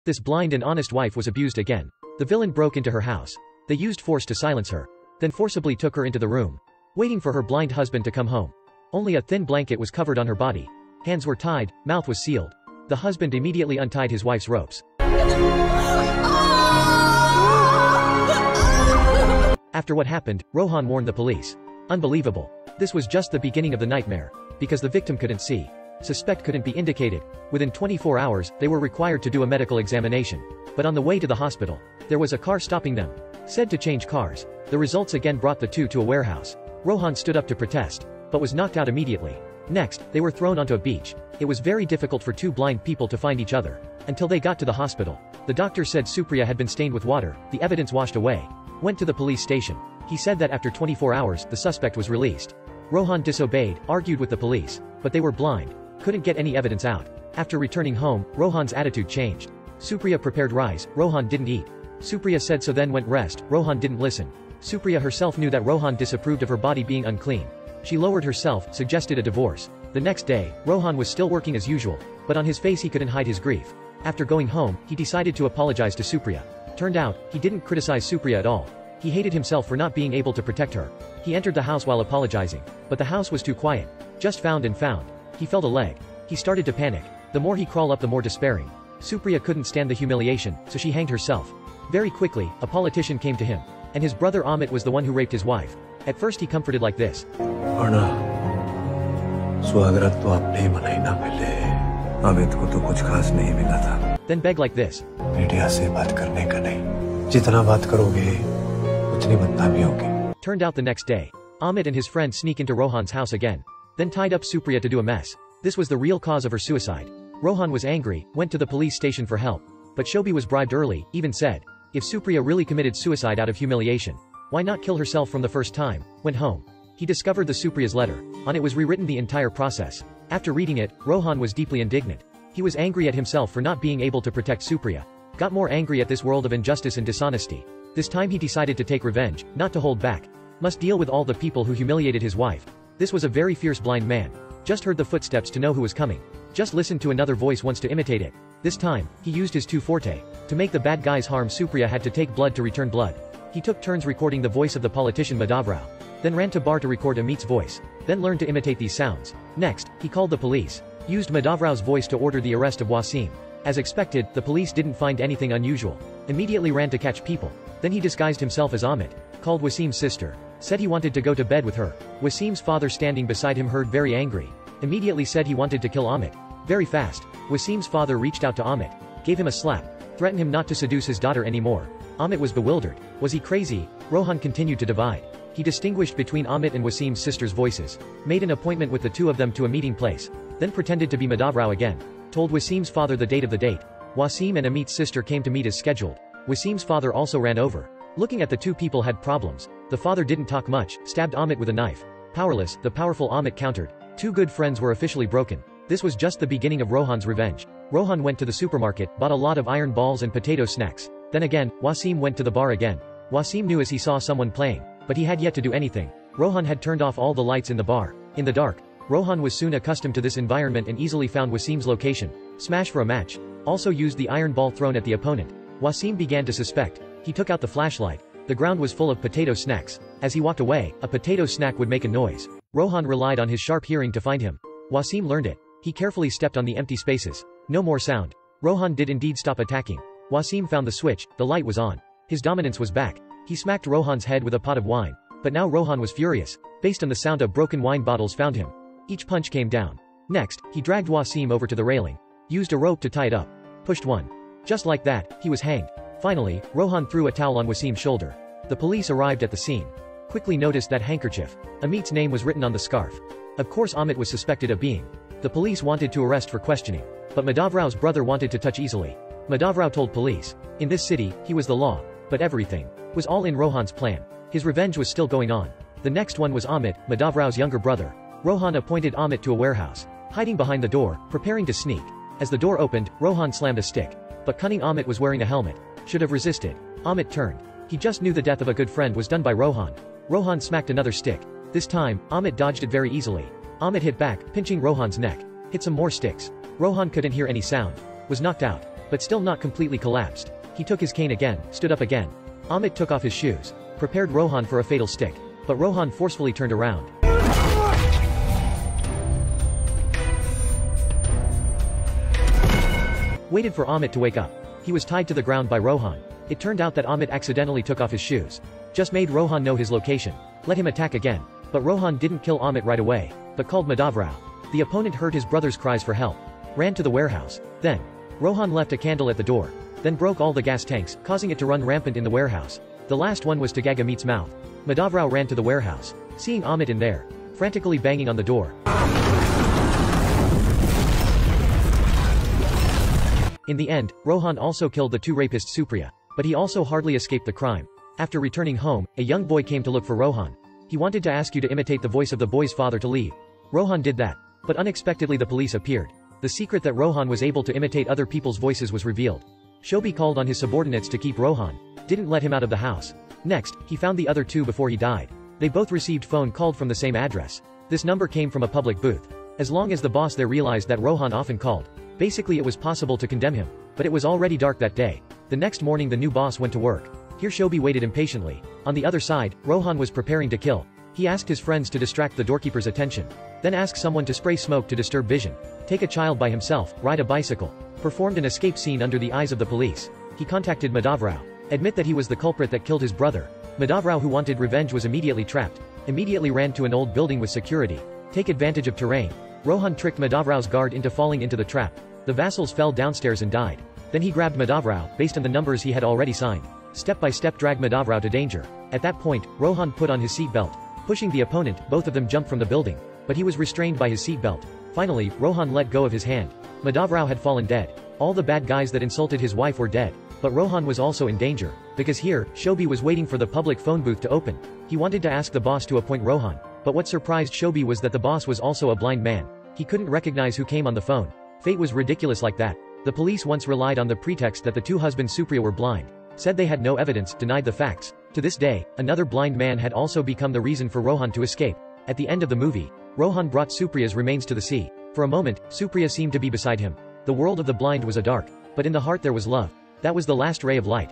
This blind and honest wife was abused again. The villain broke into her house. They used force to silence her, then forcibly took her into the room, waiting for her blind husband to come home. Only a thin blanket was covered on her body. Hands were tied, mouth was sealed. The husband immediately untied his wife's ropes. After what happened, Rohan warned the police. Unbelievable. This was just the beginning of the nightmare. Because the victim couldn't see. Suspect couldn't be indicated. Within 24 hours, they were required to do a medical examination. But on the way to the hospital, there was a car stopping them. Said to change cars. The results again brought the two to a warehouse. Rohan stood up to protest, but was knocked out immediately. Next, they were thrown onto a beach. It was very difficult for two blind people to find each other. Until they got to the hospital. The doctor said Supriya had been stained with water, the evidence washed away. Went to the police station. He said that after 24 hours, the suspect was released. Rohan disobeyed, argued with the police, but they were blind. Couldn't get any evidence out. After returning home, Rohan's attitude changed. Supriya prepared rice, Rohan didn't eat. Supriya said so then went rest, Rohan didn't listen. Supriya herself knew that Rohan disapproved of her body being unclean. She lowered herself, suggested a divorce. The next day, Rohan was still working as usual, but on his face he couldn't hide his grief. After going home, he decided to apologize to Supriya. Turned out, he didn't criticize Supriya at all. He hated himself for not being able to protect her. He entered the house while apologizing, but the house was too quiet. Just found and found. He felt a leg. He started to panic. The more he crawled up, the more despairing. Supriya couldn't stand the humiliation, so she hanged herself. Very quickly, a politician came to him. And his brother Amit was the one who raped his wife. At first he comforted like this. Then begged like this. Turned out the next day, Amit and his friend sneak into Rohan's house again. Then tied up Supriya to do a mess. This was the real cause of her suicide. Rohan was angry, went to the police station for help. But Shobi was bribed early, even said, if Supriya really committed suicide out of humiliation, why not kill herself from the first time? Went home. He discovered the Supriya's letter. On it was rewritten the entire process. After reading it, Rohan was deeply indignant. He was angry at himself for not being able to protect Supriya. Got more angry at this world of injustice and dishonesty. This time he decided to take revenge, not to hold back. Must deal with all the people who humiliated his wife. This was a very fierce blind man. Just heard the footsteps to know who was coming. Just listened to another voice once to imitate it. This time, he used his two forte. To make the bad guys harm Supriya had to take blood to return blood. He took turns recording the voice of the politician Madhavrao. Then ran to bar to record Amit's voice. Then learned to imitate these sounds. Next, he called the police. Used Madhavrao's voice to order the arrest of Wasim. As expected, the police didn't find anything unusual. Immediately ran to catch people. Then he disguised himself as Amit. Called Wasim's sister. Said he wanted to go to bed with her. Wasim's father standing beside him heard very angry. Immediately said he wanted to kill Amit. Very fast. Wasim's father reached out to Amit. Gave him a slap. Threatened him not to seduce his daughter anymore. Amit was bewildered. Was he crazy? Rohan continued to divide. He distinguished between Amit and Wasim's sister's voices. Made an appointment with the two of them to a meeting place. Then pretended to be Madhavrao again. Told Wasim's father the date of the date. Wasim and Amit's sister came to meet as scheduled. Wasim's father also ran over. Looking at the two people had problems. The father didn't talk much, stabbed Amit with a knife. Powerless, the powerful Amit countered. Two good friends were officially broken. This was just the beginning of Rohan's revenge. Rohan went to the supermarket, bought a lot of iron balls and potato snacks. Then again, Wasim went to the bar again. Wasim knew as he saw someone playing, but he had yet to do anything. Rohan had turned off all the lights in the bar. In the dark, Rohan was soon accustomed to this environment and easily found Wasim's location. Smash for a match. Also used the iron ball thrown at the opponent. Wasim began to suspect. He took out the flashlight. The ground was full of potato snacks. As he walked away, a potato snack would make a noise. Rohan relied on his sharp hearing to find him. Wasim learned it. He carefully stepped on the empty spaces. No more sound. Rohan did indeed stop attacking. Wasim found the switch, the light was on. His dominance was back. He smacked Rohan's head with a pot of wine. But now Rohan was furious. Based on the sound of broken wine bottles found him. Each punch came down. Next, he dragged Wasim over to the railing. Used a rope to tie it up. Pushed one. Just like that, he was hanged. Finally, Rohan threw a towel on Wasim's shoulder. The police arrived at the scene. Quickly noticed that handkerchief. Amit's name was written on the scarf. Of course Amit was suspected of being. The police wanted to arrest for questioning. But Madhavrao's brother wanted to touch easily. Madhavrao told police. In this city, he was the law. But everything was all in Rohan's plan. His revenge was still going on. The next one was Amit, Madhavrao's younger brother. Rohan appointed Amit to a warehouse. Hiding behind the door, preparing to sneak. As the door opened, Rohan slammed a stick. But cunning Amit was wearing a helmet. Should have resisted. Amit turned. He just knew the death of a good friend was done by Rohan. Rohan smacked another stick. This time, Amit dodged it very easily. Amit hit back, pinching Rohan's neck. Hit some more sticks. Rohan couldn't hear any sound. Was knocked out. but still not completely collapsed. He took his cane again, stood up again. Amit took off his shoes, prepared Rohan for a fatal stick, but Rohan forcefully turned around. Waited for Amit to wake up. He was tied to the ground by Rohan. It turned out that Amit accidentally took off his shoes. Just made Rohan know his location. Let him attack again. But Rohan didn't kill Amit right away, but called Madhavrao. The opponent heard his brother's cries for help. Ran to the warehouse. Then, Rohan left a candle at the door. Then broke all the gas tanks, causing it to run rampant in the warehouse. The last one was to gag Amit's mouth. Madhavrao ran to the warehouse. Seeing Amit in there, frantically banging on the door. In the end, Rohan also killed the two rapists Supriya. But he also hardly escaped the crime. After returning home, a young boy came to look for Rohan. He wanted to ask you to imitate the voice of the boy's father to leave. Rohan did that. But unexpectedly the police appeared. The secret that Rohan was able to imitate other people's voices was revealed. Shobi called on his subordinates to keep Rohan. Didn't let him out of the house. Next, he found the other two before he died. They both received phone called from the same address. This number came from a public booth. As long as the boss there realized that Rohan often called. Basically it was possible to condemn him. But it was already dark that day. The next morning the new boss went to work. Here Shobi waited impatiently. On the other side, Rohan was preparing to kill. He asked his friends to distract the doorkeeper's attention. Then asked someone to spray smoke to disturb vision. Take a child by himself, ride a bicycle. Performed an escape scene under the eyes of the police. He contacted Madhavrao. Admit that he was the culprit that killed his brother. Madhavrao, who wanted revenge, was immediately trapped. Immediately ran to an old building with security. Take advantage of terrain. Rohan tricked Madhavrao's guard into falling into the trap. The vassals fell downstairs and died. Then he grabbed Madhavrao, based on the numbers he had already signed. Step by step dragged Madhavrao to danger. At that point, Rohan put on his seatbelt. Pushing the opponent, both of them jumped from the building. But he was restrained by his seatbelt. Finally, Rohan let go of his hand. Madhavrao had fallen dead. All the bad guys that insulted his wife were dead. But Rohan was also in danger. Because here, Shobi was waiting for the public phone booth to open. He wanted to ask the boss to appoint Rohan. But what surprised Shobi was that the boss was also a blind man. He couldn't recognize who came on the phone. Fate was ridiculous like that. The police once relied on the pretext that the two husbands Supriya were blind. Said they had no evidence, denied the facts. To this day, another blind man had also become the reason for Rohan to escape. At the end of the movie, Rohan brought Supriya's remains to the sea. For a moment, Supriya seemed to be beside him. The world of the blind was a dark, but in the heart there was love. That was the last ray of light.